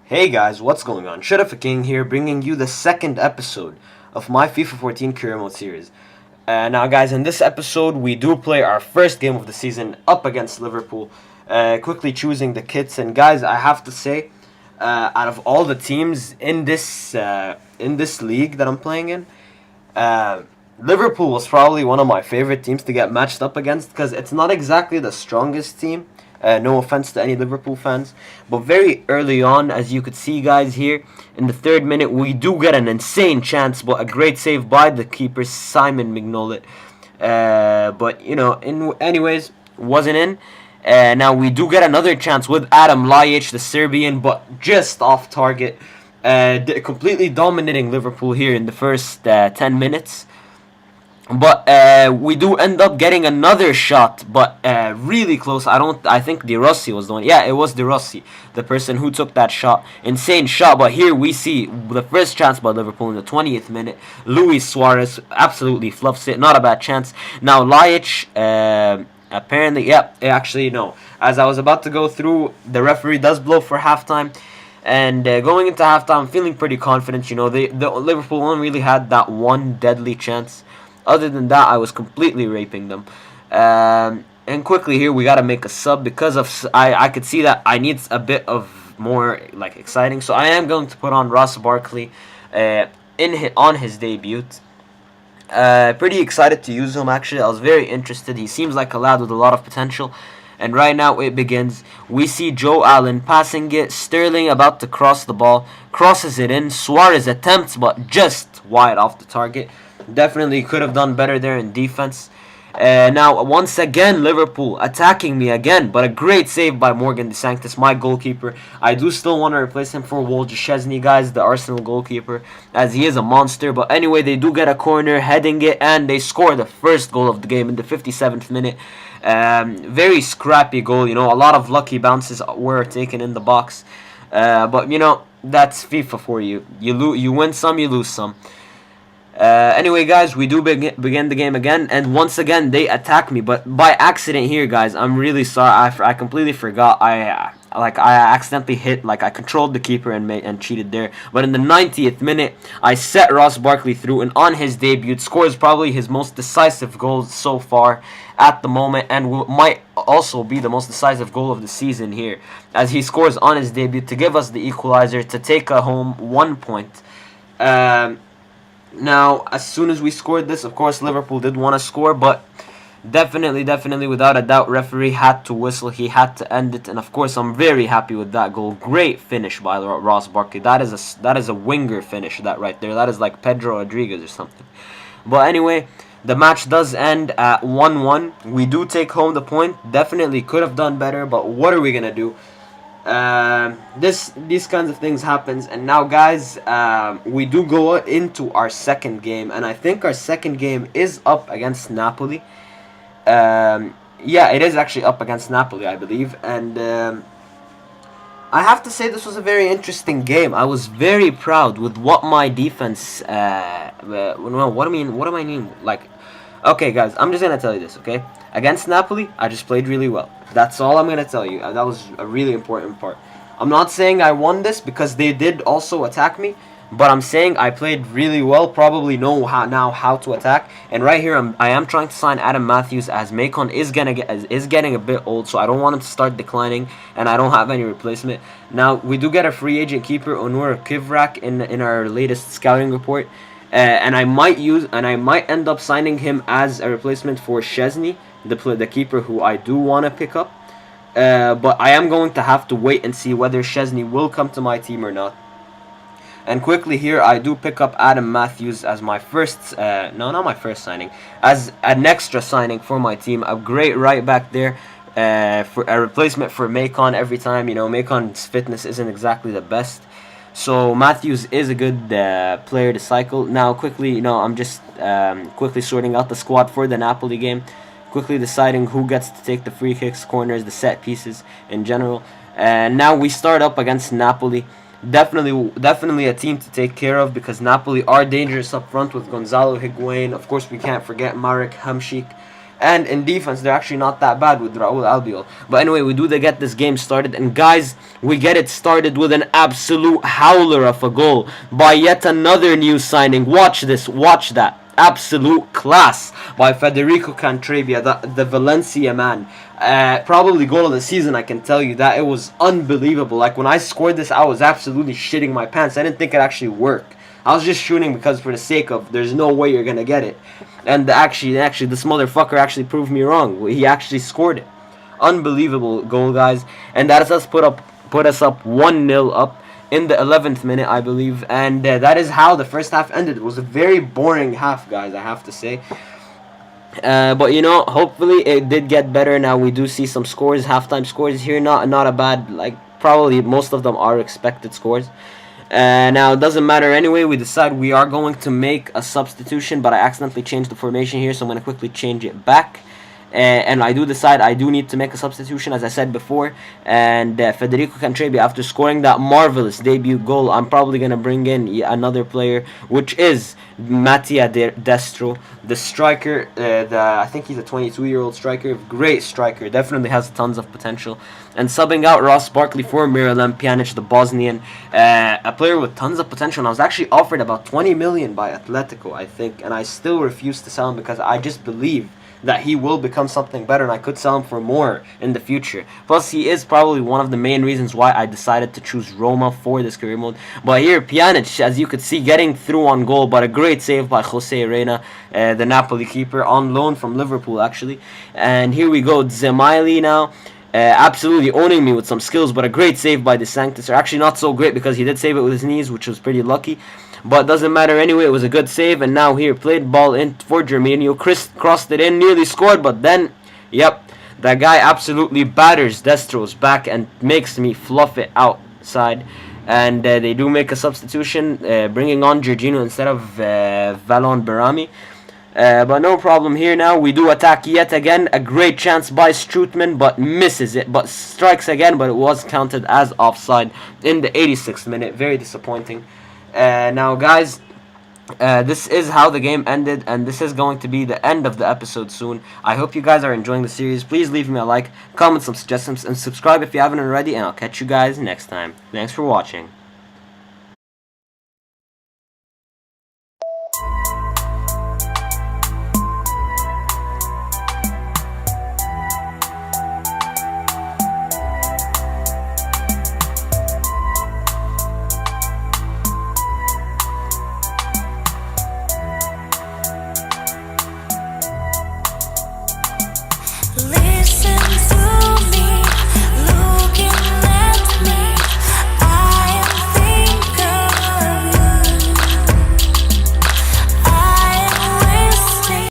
Hey guys, what's going on? Sheriff King here, bringing you the second episode of my FIFA 14 Career Mode series. Now, guys, in this episode, we do play our first game of the season up against Liverpool. Quickly choosing the kits, and guys, I have to say, out of all the teams in this league that I'm playing in, uh, Liverpool was probably one of my favorite teams to get matched up against because it's not exactly the strongest team. No offense to any Liverpool fans, but very early on, as you could see, guys, here in the 3rd minute, we do get an insane chance, but a great save by the keeper, Simon Mignolet. But anyways, wasn't in. Now we do get another chance with Adam Ljajic, the Serbian, but just off target. Completely dominating Liverpool here in the first 10 minutes. But we do end up getting another shot, but really close. I think De Rossi was the one. Yeah, it was De Rossi, the person who took that shot. Insane shot. But here we see the first chance by Liverpool in the 20th minute. Luis Suarez absolutely fluffs it. Not a bad chance. Now Ljajic, apparently, actually no. As I was about to go through, the referee does blow for halftime. And going into halftime, I'm feeling pretty confident. The Liverpool only really had that one deadly chance. Other than that, I was completely raping them. And quickly here, we got to make a sub because of I could see that I need a bit of more exciting. So I am going to put on Ross Barkley on his debut. Pretty excited to use him, actually. I was very interested. He seems like a lad with a lot of potential. And right now it begins. We see Joe Allen passing it. Sterling about to cross the ball. Crosses it in. Suarez attempts, but just wide off the target. Definitely could have done better there in defense. Now, once again, Liverpool attacking me again, but a great save by Morgan De Sanctis, my goalkeeper. I do still want to replace him for Szczesny, guys, the Arsenal goalkeeper, as he is a monster. But anyway, they do get a corner, heading it, and they score the first goal of the game in the 57th minute. Very scrappy goal, a lot of lucky bounces were taken in the box. But, that's FIFA for you. You win some, you lose some. Anyway, guys, we do begin the game again, and once again they attack me, but by accident here, guys. I'm really sorry. I completely forgot. I accidentally hit, I controlled the keeper and cheated there. But in the 90th minute, I set Ross Barkley through, and on his debut, scores probably his most decisive goal so far at the moment, and might also be the most decisive goal of the season here, as he scores on his debut to give us the equalizer to take home 1 point. Now, as soon as we scored this, of course, Liverpool did want to score, but definitely, without a doubt, referee had to whistle. He had to end it, and of course, I'm very happy with that goal. Great finish by Ross Barkley. That is a winger finish, that right there. That is like Pedro Rodriguez or something. But anyway, the match does end at 1-1. We do take home the point. Definitely could have done better, but what are we gonna do? These kinds of things happens, and now, guys, we do go into our second game, and I think our second game is up against Napoli. Yeah, it is actually up against Napoli, I believe, and I have to say this was a very interesting game. I was very proud with what my defense. What do I mean? Okay, guys, I'm just gonna tell you this, okay? Against Napoli, I just played really well. That's all I'm gonna tell you. That was a really important part. I'm not saying I won this because they did also attack me, but I'm saying I played really well. Probably know how to attack. And right here, I am trying to sign Adam Matthews, as Macon is getting a bit old, so I don't want him to start declining, and I don't have any replacement. Now we do get a free agent keeper, Onur Kivrak, in our latest scouting report. And I might end up signing him as a replacement for Szczesny, the keeper who I do want to pick up. But I am going to have to wait and see whether Szczesny will come to my team or not. And quickly here, I do pick up Adam Matthews as my first, not my first signing, as an extra signing for my team. A great right back there, for a replacement for Macon every time. Macon's fitness isn't exactly the best. So Matthews is a good player to cycle. Now quickly, I'm just quickly sorting out the squad for the Napoli game. Quickly deciding who gets to take the free kicks, corners, the set pieces in general. And now we start up against Napoli. Definitely a team to take care of, because Napoli are dangerous up front with Gonzalo Higuain. Of course, we can't forget Marek Hamšík. And in defense, they're actually not that bad with Raul Albiol. But anyway, we do get this game started. And guys, we get it started with an absolute howler of a goal by yet another new signing. Watch this. Watch that. Absolute class by Federico Cantrebia, the Valencia man. Probably goal of the season, I can tell you that. It was unbelievable. Like, when I scored this, I was absolutely shitting my pants. I didn't think it actually worked. I was just shooting because for the sake of, there's no way you're gonna get it. And actually, this motherfucker actually proved me wrong. He actually scored it. Unbelievable goal, guys. And that is us put us up 1-0 up in the 11th minute, I believe. And that is how the first half ended. It was a very boring half, guys, I have to say. But you know, hopefully it did get better. Now we do see some scores, halftime scores here. Not a bad, like, probably most of them are expected scores. Now it doesn't matter anyway. We decide we are going to make a substitution, but I accidentally changed the formation here, so I'm going to quickly change it back. And I do decide I do need to make a substitution, as I said before. And Federico Cantrebia, after scoring that marvelous debut goal, I'm probably going to bring in another player, which is Mattia Destro, the striker. I think he's a 22-year-old striker, great striker, definitely has tons of potential. And subbing out Ross Barkley for Miralem Pjanic, the Bosnian, a player with tons of potential. And I was actually offered about 20 million by Atletico, I think, and I still refuse to sell him because I just believe that he will become something better, and I could sell him for more in the future. Plus, he is probably one of the main reasons why I decided to choose Roma for this career mode. But here, Pjanic, as you could see, getting through on goal, but a great save by Jose Reina, the Napoli keeper, on loan from Liverpool, actually. And here we go, Zemaili now. Absolutely owning me with some skills, but a great save by De Sanctis. Or actually not so great because he did save it with his knees, which was pretty lucky. But doesn't matter anyway, it was a good save. And now here, played ball in for Germinho. Chris crossed it in, nearly scored, but then, yep, that guy absolutely batters Destro's back and makes me fluff it outside. And they do make a substitution, bringing on Jorginho instead of Valon Berami. But no problem here now. We do attack yet again. A great chance by Strootman, but misses it. But strikes again, but it was counted as offside in the 86th minute. Very disappointing. Now, guys, this is how the game ended, and this is going to be the end of the episode soon. I hope you guys are enjoying the series. Please leave me a like, comment some suggestions, and subscribe if you haven't already, and I'll catch you guys next time. Thanks for watching.